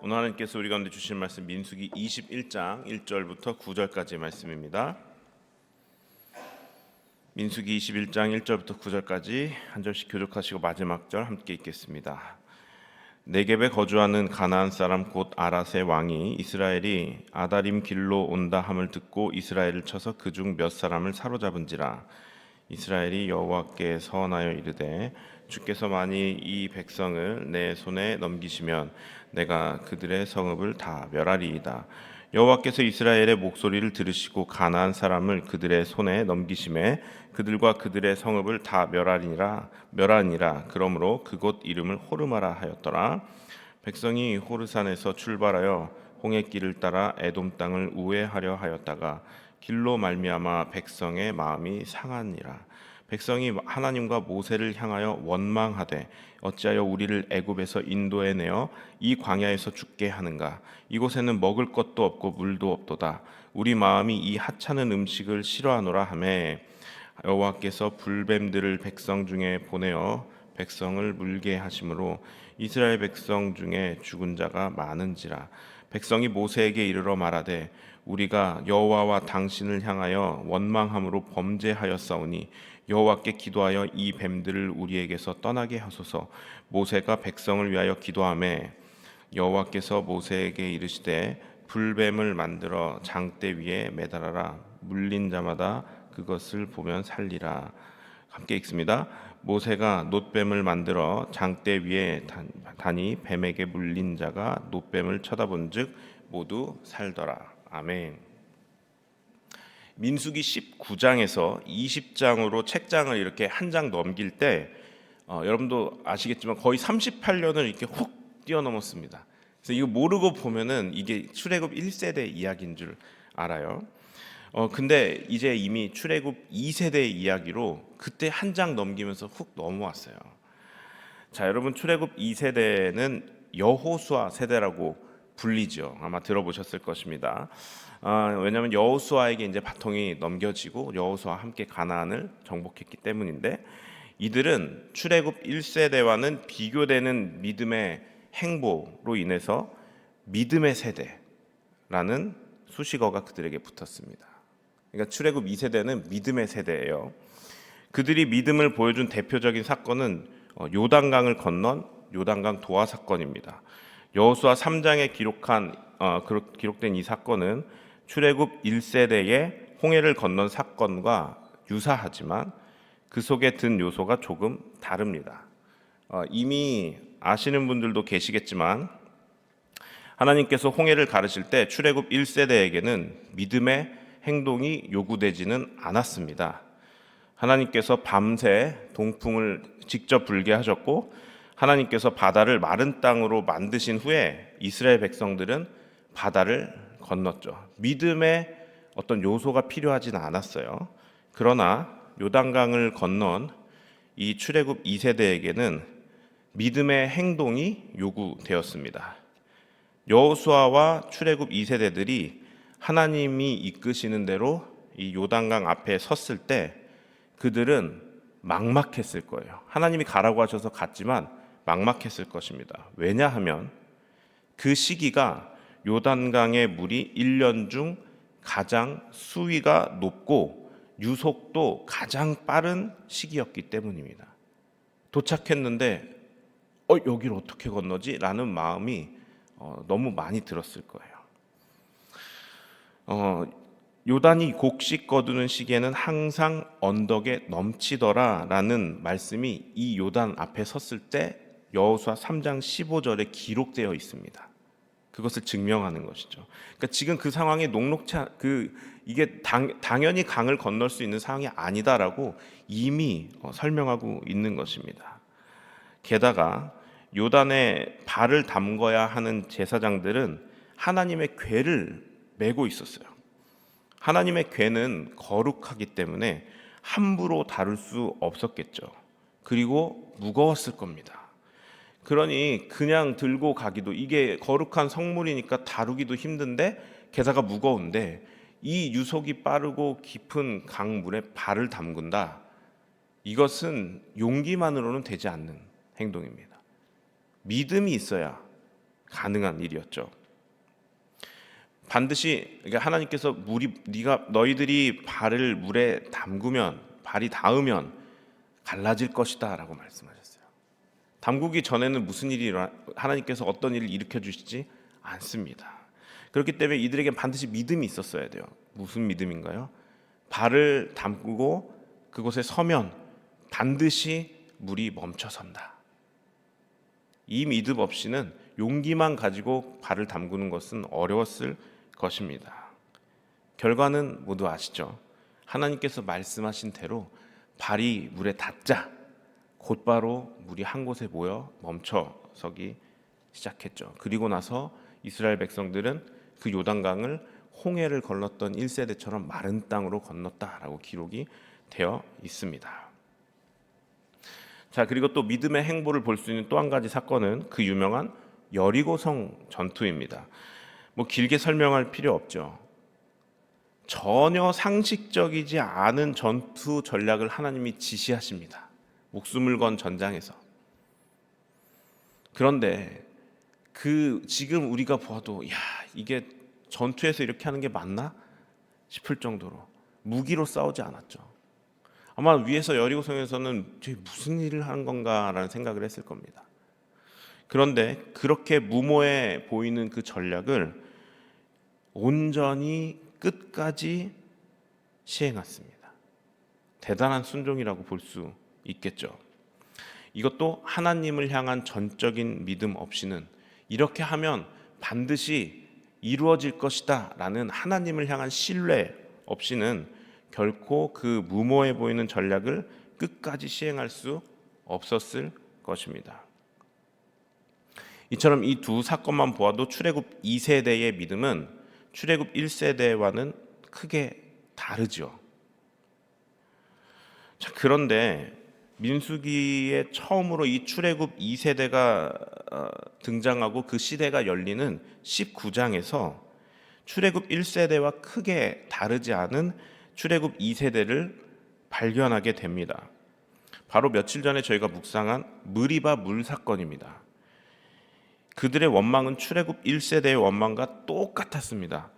오늘 하나님께서 우리 가운데 주신 말씀 민수기 21장 1절부터 9절까지의 말씀입니다. 민수기 21장 1절부터 9절까지 한 절씩 교독하시고 마지막 절 함께 읽겠습니다. 네겝에 거주하는 가나안 사람 곧 아랏의 왕이 이스라엘이 아다림 길로 온다 함을 듣고 이스라엘을 쳐서 그중 몇 사람을 사로잡은지라. 이스라엘이 여호와께 서원하여 이르되 주께서 만일 이 백성을 내 손에 넘기시면 내가 그들의 성읍을 다 멸하리이다. 여호와께서 이스라엘의 목소리를 들으시고 가나안 사람을 그들의 손에 넘기심에 그들과 그들의 성읍을 다 멸하니라. 그러므로 그곳 이름을 호르마라 하였더라. 백성이 호르산에서 출발하여 홍해길을 따라 에돔 땅을 우회하려 하였다가 길로 말미암아 백성의 마음이 상하니라. 백성이 하나님과 모세를 향하여 원망하되 어찌하여 우리를 애굽에서 인도해 내어 이 광야에서 죽게 하는가. 이곳에는 먹을 것도 없고 물도 없도다. 우리 마음이 이 하찮은 음식을 싫어하노라 하매 여호와께서 불뱀들을 백성 중에 보내어 백성을 물게 하심으로 이스라엘 백성 중에 죽은 자가 많은지라. 백성이 모세에게 이르러 말하되 우리가 여호와와 당신을 향하여 원망함으로 범죄하였사오니 여호와께 기도하여 이 뱀들을 우리에게서 떠나게 하소서. 모세가 백성을 위하여 기도하매 여호와께서 모세에게 이르시되 불뱀을 만들어 장대 위에 매달아라. 물린 자마다 그것을 보면 살리라. 함께 읽습니다. 모세가 놋뱀을 만들어 장대 위에 다니 뱀에게 물린 자가 놋뱀을 쳐다본즉 모두 살더라. 아멘. 민수기 19장에서 20장으로 책장을 이렇게 한 장 넘길 때 여러분도 아시겠지만 거의 38년을 이렇게 훅 뛰어넘었습니다. 그래서 이거 모르고 보면은 이게 출애굽 1세대 이야기인 줄 알아요. 근데 이제 이미 출애굽 2세대의 이야기로 그때 한 장 넘기면서 훅 넘어왔어요. 자, 여러분 출애굽 2세대는 여호수아 세대라고 불리죠. 아마 들어보셨을 것입니다. 왜냐하면 여호수아에게 이제 바통이 넘겨지고 여호수아와 함께 가나안을 정복했기 때문인데 이들은 출애굽 1세대와는 비교되는 믿음의 행보로 인해서 믿음의 세대라는 수식어가 그들에게 붙었습니다. 그러니까 출애굽 2세대는 믿음의 세대예요. 그들이 믿음을 보여준 대표적인 사건은 요단강을 건넌 요단강 도하 사건입니다. 여호수아 3장에 기록된 이 사건은 출애굽 1세대의 홍해를 건넌 사건과 유사하지만 그 속에 든 요소가 조금 다릅니다. 이미 아시는 분들도 계시겠지만 하나님께서 홍해를 가르실 때 출애굽 1세대에게는 믿음의 행동이 요구되지는 않았습니다. 하나님께서 밤새 동풍을 직접 불게 하셨고 하나님께서 바다를 마른 땅으로 만드신 후에 이스라엘 백성들은 바다를 건넜죠. 믿음의 어떤 요소가 필요하지는 않았어요. 그러나 요단강을 건넌 이 출애굽 2세대에게는 믿음의 행동이 요구되었습니다. 여호수아와 출애굽 2세대들이 하나님이 이끄시는 대로 이 요단강 앞에 섰을 때 그들은 막막했을 거예요. 하나님이 가라고 하셔서 갔지만 막막했을 것입니다. 왜냐하면 그 시기가 요단강의 물이 1년 중 가장 수위가 높고 유속도 가장 빠른 시기였기 때문입니다. 도착했는데 여기를 어떻게 건너지? 라는 마음이 너무 많이 들었을 거예요. 요단이 곡식 거두는 시기에는 항상 언덕에 넘치더라 라는 말씀이 이 요단 앞에 섰을 때 여호수아 3장 15절에 기록되어 있습니다. 그것을 증명하는 것이죠. 그러니까 지금 그 상황이 녹록치 이게 당연히 강을 건널 수 있는 상황이 아니다라고 이미 설명하고 있는 것입니다. 게다가 요단에 발을 담궈야 하는 제사장들은 하나님의 궤를 메고 있었어요. 하나님의 궤는 거룩하기 때문에 함부로 다룰 수 없었겠죠. 그리고 무거웠을 겁니다. 그러니 그냥 들고 가기도, 이게 거룩한 성물이니까 다루기도 힘든데 게다가 무거운데 이 유속이 빠르고 깊은 강물에 발을 담근다. 이것은 용기만으로는 되지 않는 행동입니다. 믿음이 있어야 가능한 일이었죠. 반드시 그러니까 하나님께서 너희들이 발을 물에 담그면 발이 닿으면 갈라질 것이다라고 말씀하셨어요. 담그기 전에는 무슨 일이 하나님께서 어떤 일을 일으켜 주시지 않습니다. 그렇기 때문에 이들에게 반드시 믿음이 있었어야 돼요. 무슨 믿음인가요? 발을 담그고 그곳에 서면 반드시 물이 멈춰선다. 이 믿음 없이는 용기만 가지고 발을 담그는 것은 어려웠을 것입니다. 결과는 모두 아시죠? 하나님께서 말씀하신 대로 발이 물에 닿자 곧바로 물이 한 곳에 모여 멈춰서기 시작했죠. 그리고 나서 이스라엘 백성들은 그 요단강을 홍해를 건넜던 1세대처럼 마른 땅으로 건넜다라고 기록이 되어 있습니다. 자, 그리고 또 믿음의 행보를 볼 수 있는 또 한 가지 사건은 그 유명한 여리고성 전투입니다. 길게 설명할 필요 없죠. 전혀 상식적이지 않은 전투 전략을 하나님이 지시하십니다. 목숨을 건 전장에서. 그런데 지금 우리가 보아도 이게 전투에서 이렇게 하는 게 맞나 싶을 정도로 무기로 싸우지 않았죠. 아마 위에서 여리고성에서는 무슨 일을 하는 건가라는 생각을 했을 겁니다. 그런데 그렇게 무모해 보이는 그 전략을 온전히 끝까지 시행했습니다. 대단한 순종이라고 볼 수 있겠죠. 이것도 하나님을 향한 전적인 믿음 없이는 이렇게 하면 반드시 이루어질 것이다 라는 하나님을 향한 신뢰 없이는 결코 그 무모해 보이는 전략을 끝까지 시행할 수 없었을 것입니다. 이처럼 이 두 사건만 보아도 출애굽 2세대의 믿음은 출애굽 1세대와는 크게 다르죠. 자, 그런데 민수기에 처음으로 이 출애굽 2세대가 등장하고 그 시대가 열리는 19장에서 출애굽 1세대와 크게 다르지 않은 출애굽 2세대를 발견하게 됩니다. 바로 며칠 전에 저희가 묵상한 무리바 물 사건입니다. 그들의 원망은 출애굽 1세대의 원망과 똑같았습니다.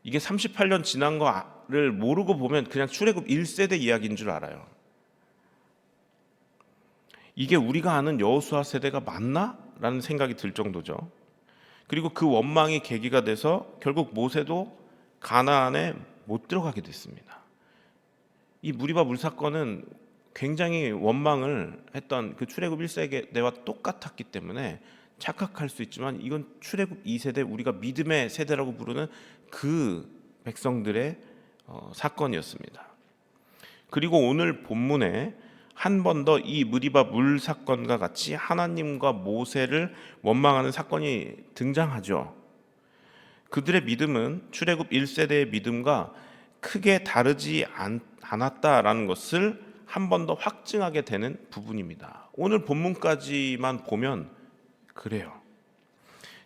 이게 38년 지난 거를 모르고 보면 그냥 출애굽 1세대 이야기인 줄 알아요. 이게 우리가 아는 여호수아 세대가 맞나? 라는 생각이 들 정도죠. 그리고 그 원망이 계기가 돼서 결국 모세도 가나안에 못 들어가게 됐습니다. 이 무리바 물 사건은 굉장히 원망을 했던 그 출애굽 1세대와 똑같았기 때문에 착각할 수 있지만 이건 출애굽 2세대, 우리가 믿음의 세대라고 부르는 그 백성들의 사건이었습니다. 그리고 오늘 본문에 한 번 더 이 무리바 물 사건과 같이 하나님과 모세를 원망하는 사건이 등장하죠. 그들의 믿음은 출애굽 1세대의 믿음과 크게 다르지 않았다라는 것을 한 번 더 확증하게 되는 부분입니다. 오늘 본문까지만 보면 그래요.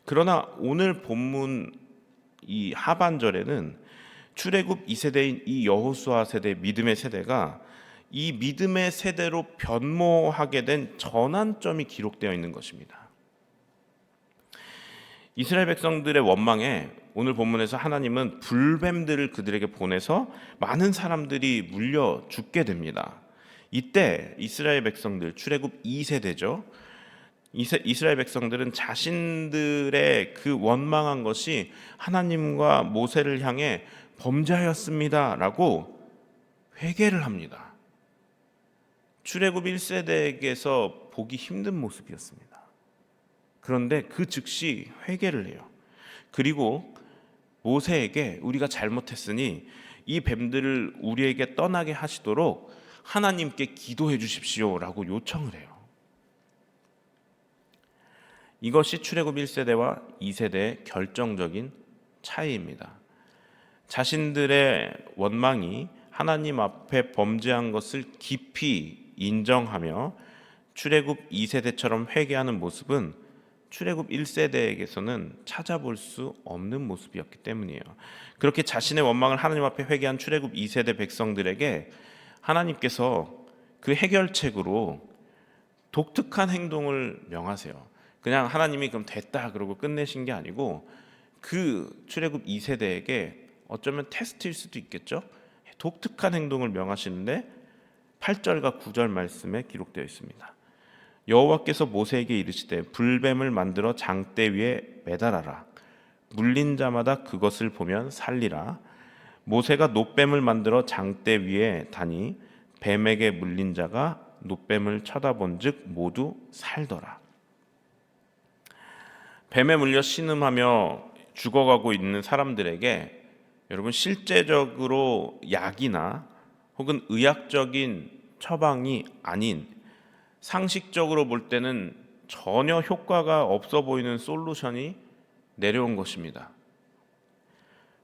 그러나 오늘 본문 이 하반절에는 출애굽 2세대인 이 여호수아 세대, 믿음의 세대가 이 믿음의 세대로 변모하게 된 전환점이 기록되어 있는 것입니다. 이스라엘 백성들의 원망에 오늘 본문에서 하나님은 불뱀들을 그들에게 보내서 많은 사람들이 물려 죽게 됩니다. 이때 이스라엘 백성들, 출애굽 2세대죠. 이스라엘 백성들은 자신들의 그 원망한 것이 하나님과 모세를 향해 범죄하였습니다라고 회개를 합니다. 출애굽 1세대에게서 보기 힘든 모습이었습니다. 그런데 그 즉시 회개를 해요. 그리고 모세에게 우리가 잘못했으니 이 뱀들을 우리에게 떠나게 하시도록 하나님께 기도해 주십시오라고 요청을 해요. 이것이 출애굽 1세대와 2세대의 결정적인 차이입니다. 자신들의 원망이 하나님 앞에 범죄한 것을 깊이 인정하며 출애굽 2세대처럼 회개하는 모습은 출애굽 1세대에게서는 찾아볼 수 없는 모습이었기 때문이에요. 그렇게 자신의 원망을 하나님 앞에 회개한 출애굽 2세대 백성들에게 하나님께서 그 해결책으로 독특한 행동을 명하세요. 그냥 하나님이 그럼 됐다 그러고 끝내신 게 아니고 그 출애굽 2세대에게 어쩌면 테스트일 수도 있겠죠. 독특한 행동을 명하시는데 8절과 9절 말씀에 기록되어 있습니다. 여호와께서 모세에게 이르시되 불뱀을 만들어 장대 위에 매달아라. 물린 자마다 그것을 보면 살리라. 모세가 놋뱀을 만들어 장대 위에 다니 뱀에게 물린 자가 놋뱀을 쳐다본즉 모두 살더라. 뱀에 물려 신음하며 죽어가고 있는 사람들에게 여러분 실제적으로 약이나 혹은 의학적인 처방이 아닌 상식적으로 볼 때는 전혀 효과가 없어 보이는 솔루션이 내려온 것입니다.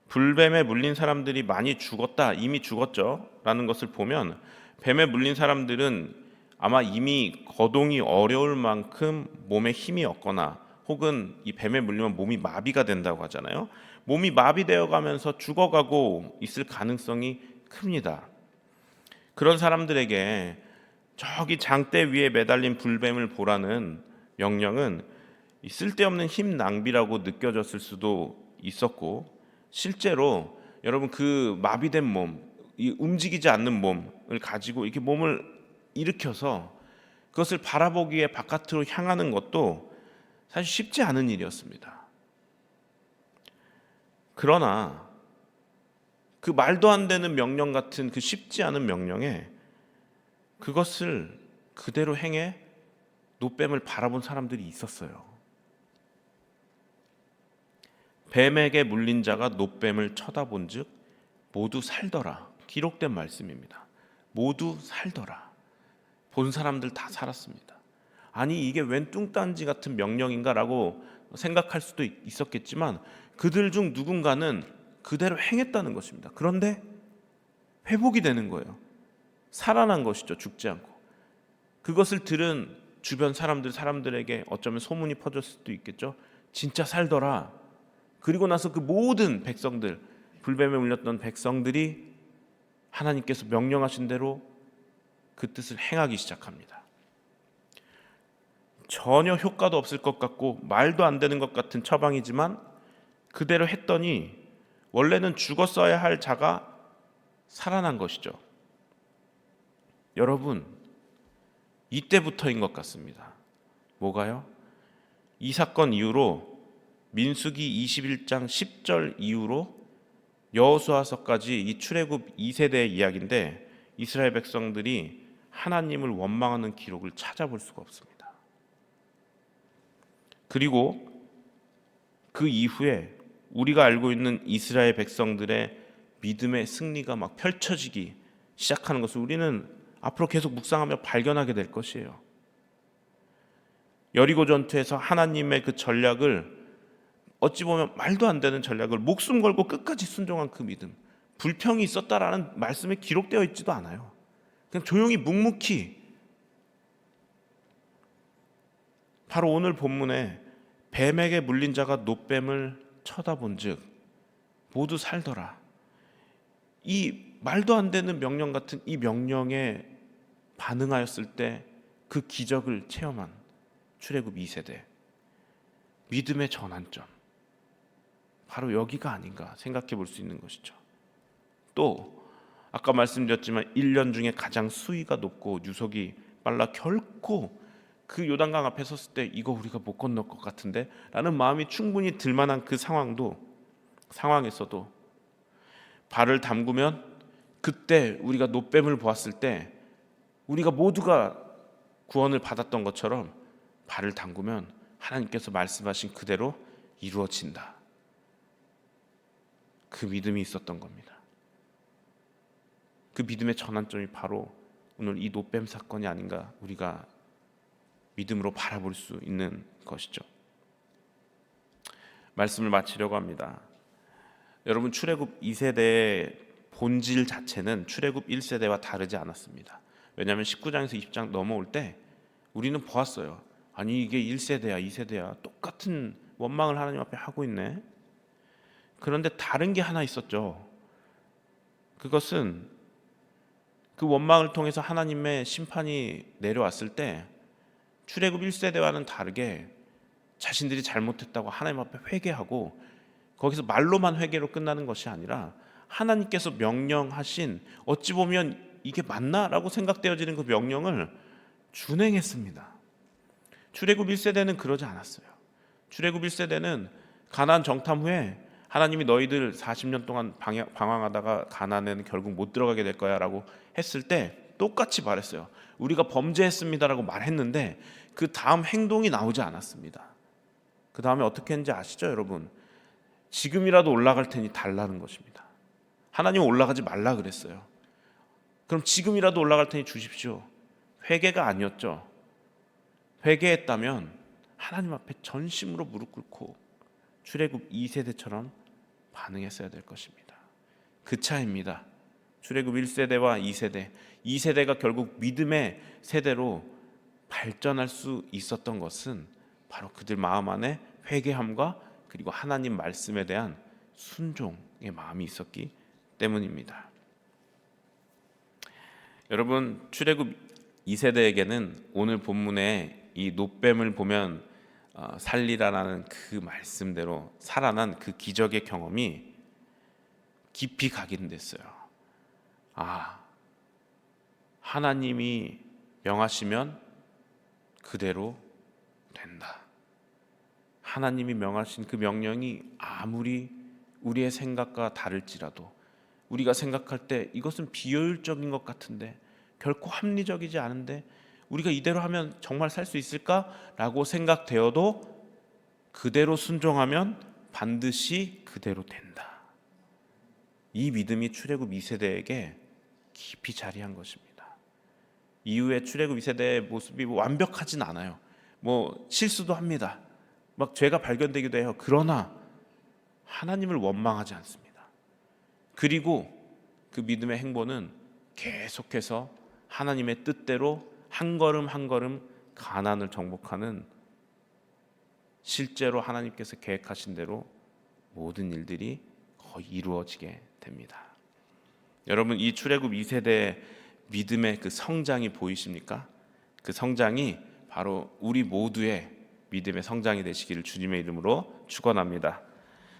불뱀에 물린 사람들이 많이 죽었다, 이미 죽었죠 라는 것을 보면 뱀에 물린 사람들은 아마 이미 거동이 어려울 만큼 몸에 힘이 없거나 혹은 이 뱀에 물리면 몸이 마비가 된다고 하잖아요. 몸이 마비되어 가면서 죽어가고 있을 가능성이 큽니다. 그런 사람들에게 저기 장대 위에 매달린 불뱀을 보라는 명령은 쓸데없는 힘 낭비라고 느껴졌을 수도 있었고, 실제로 여러분 그 마비된 몸, 이 움직이지 않는 몸을 가지고 이렇게 몸을 일으켜서 그것을 바라보기에 바깥으로 향하는 것도 사실 쉽지 않은 일이었습니다. 그러나 그 말도 안 되는 명령 같은 그 쉽지 않은 명령에 그것을 그대로 행해 놋뱀을 바라본 사람들이 있었어요. 뱀에게 물린 자가 놋뱀을 쳐다본즉 모두 살더라. 기록된 말씀입니다. 모두 살더라. 본 사람들 다 살았습니다. 아니 이게 웬 뚱딴지 같은 명령인가라고 생각할 수도 있었겠지만 그들 중 누군가는 그대로 행했다는 것입니다. 그런데 회복이 되는 거예요. 살아난 것이죠. 죽지 않고. 그것을 들은 주변 사람들에게 어쩌면 소문이 퍼졌을 수도 있겠죠. 진짜 살더라. 그리고 나서 그 모든 백성들, 불뱀에 물렸던 백성들이 하나님께서 명령하신 대로 그 뜻을 행하기 시작합니다. 전혀 효과도 없을 것 같고 말도 안 되는 것 같은 처방이지만 그대로 했더니 원래는 죽었어야 할 자가 살아난 것이죠. 여러분, 이때부터인 것 같습니다. 뭐가요? 이 사건 이후로 민수기 21장 10절 이후로 여호수아서까지 이 출애굽 2세대의 이야기인데 이스라엘 백성들이 하나님을 원망하는 기록을 찾아볼 수가 없습니다. 그리고 그 이후에 우리가 알고 있는 이스라엘 백성들의 믿음의 승리가 막 펼쳐지기 시작하는 것을 우리는 앞으로 계속 묵상하며 발견하게 될 것이에요. 여리고 전투에서 하나님의 그 전략을 어찌 보면 말도 안 되는 전략을 목숨 걸고 끝까지 순종한 그 믿음, 불평이 있었다라는 말씀에 기록되어 있지도 않아요. 그냥 조용히 묵묵히 바로 오늘 본문에 뱀에게 물린 자가 놋뱀을 쳐다본즉 모두 살더라. 이 말도 안 되는 명령 같은 이 명령에 반응하였을 때 그 기적을 체험한 출애굽 2세대 믿음의 전환점, 바로 여기가 아닌가 생각해 볼 수 있는 것이죠. 또 아까 말씀드렸지만 1년 중에 가장 수위가 높고 유속이 빨라 결코 그 요단강 앞에 섰을 때 이거 우리가 못 건널 것 같은데 라는 마음이 충분히 들만한 그 상황에서도 발을 담그면 그때 우리가 놋뱀을 보았을 때 우리가 모두가 구원을 받았던 것처럼 발을 담그면 하나님께서 말씀하신 그대로 이루어진다. 그 믿음이 있었던 겁니다. 그 믿음의 전환점이 바로 오늘 이 놋뱀 사건이 아닌가 우리가 믿음으로 바라볼 수 있는 것이죠. 말씀을 마치려고 합니다. 여러분 출애굽 2세대의 본질 자체는 출애굽 1세대와 다르지 않았습니다. 왜냐하면 19장에서 20장 넘어올 때 우리는 보았어요. 아니 이게 1세대야 2세대야 똑같은 원망을 하나님 앞에 하고 있네. 그런데 다른 게 하나 있었죠. 그것은 그 원망을 통해서 하나님의 심판이 내려왔을 때 출애굽 1세대와는 다르게 자신들이 잘못했다고 하나님 앞에 회개하고 거기서 말로만 회개로 끝나는 것이 아니라 하나님께서 명령하신 어찌 보면 이게 맞나라고 생각되어지는 그 명령을 준행했습니다. 출애굽 1세대는 그러지 않았어요. 출애굽 1세대는 가나안 정탐 후에 하나님이 너희들 40년 동안 방황하다가 가나안에는 결국 못 들어가게 될 거야 라고 했을 때 똑같이 말했어요. 우리가 범죄했습니다라고 말했는데 그 다음 행동이 나오지 않았습니다. 그 다음에 어떻게 했는지 아시죠, 여러분? 지금이라도 올라갈 테니 달라는 것입니다. 하나님은 올라가지 말라 그랬어요. 그럼 지금이라도 올라갈 테니 주십시오. 회개가 아니었죠. 회개했다면 하나님 앞에 전심으로 무릎 꿇고 출애굽 2세대처럼 반응했어야 될 것입니다. 그 차이입니다. 출애굽 1세대와 2세대, 2세대가 결국 믿음의 세대로 발전할 수 있었던 것은 바로 그들 마음 안에 회개함과 그리고 하나님 말씀에 대한 순종의 마음이 있었기 때문입니다. 여러분, 출애굽 2세대에게는 오늘 본문의 이 놋뱀을 보면 살리라라는 그 말씀대로 살아난 그 기적의 경험이 깊이 각인됐어요. 하나님이 명하시면 그대로 된다. 하나님이 명하신 그 명령이 아무리 우리의 생각과 다를지라도 우리가 생각할 때 이것은 비효율적인 것 같은데 결코 합리적이지 않은데 우리가 이대로 하면 정말 살 수 있을까라고 생각되어도 그대로 순종하면 반드시 그대로 된다. 이 믿음이 출애굽 2세대에게 깊이 자리한 것입니다. 이후에 출애굽 2세대의 모습이 완벽하진 않아요. 실수도 합니다. 막 죄가 발견되기도 해요. 그러나 하나님을 원망하지 않습니다. 그리고 그 믿음의 행보는 계속해서 하나님의 뜻대로 한 걸음 한 걸음 가나안을 정복하는, 실제로 하나님께서 계획하신 대로 모든 일들이 거의 이루어지게 됩니다. 여러분, 이 출애굽 2세대의 믿음의 그 성장이 보이십니까? 그 성장이 바로 우리 모두의 믿음의 성장이 되시기를 주님의 이름으로 축원합니다.